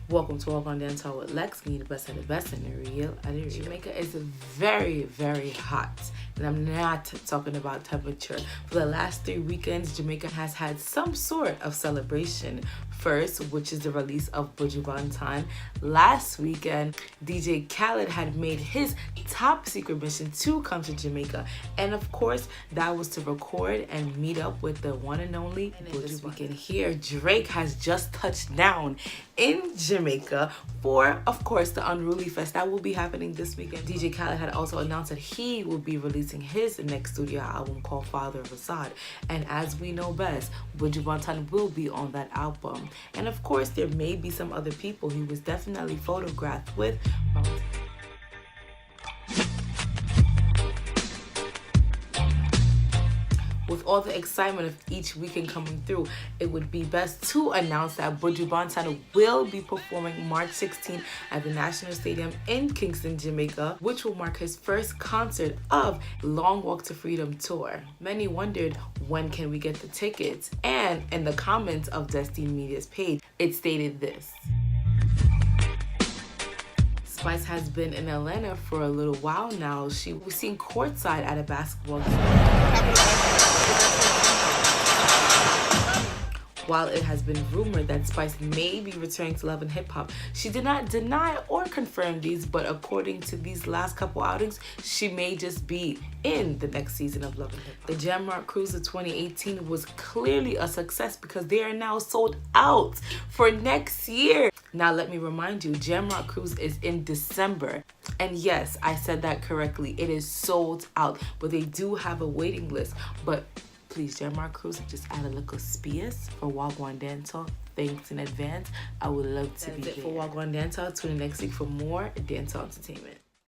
Welcome to Gwaan Dancehall with Lex, me the best of the best in the real. Jamaica is very, very hot. And I'm not talking about temperature. For the last 3 weekends, Jamaica has had some sort of celebration. First, which is the release of Buju Banton. Last weekend, DJ Khaled had made his top secret mission to come to Jamaica. And of course, that was to record and meet up with the one and only Buju Banton. Here, Drake has just touched down in Jamaica for, of course, the Unruly Fest that will be happening this weekend. DJ Khaled had also announced that he will be releasing his next studio album called Father of Assad. And as we know best, Buju Banton will be on that album. And of course, there may be some other people he was definitely photographed with. With all the excitement of each weekend coming through, it would be best to announce that Buju Banton will be performing March 16 at the National Stadium in Kingston, Jamaica, which will mark his first concert of Long Walk to Freedom tour. Many wondered, when can we get the tickets? And in the comments of Destiny Media's page, it stated this: Spice has been in Atlanta for a little while now. She was seen courtside at a basketball game. While it has been rumored that Spice may be returning to Love and Hip Hop, she did not deny or confirm these, but according to these last couple outings, she may just be in the next season of Love and Hip Hop. The Jamrock Cruise of 2018 was clearly a success because they are now sold out for next year. Now let me remind you, Jamrock Cruise is in December. And yes, I said that correctly. It is sold out, but they do have a waiting list. But please, Jamrock Cruise, just add a little space for Gwaan Dancehall. Thanks in advance. I would love to be there. That's it for Gwaan Dancehall. Tune in next week for more dancehall entertainment.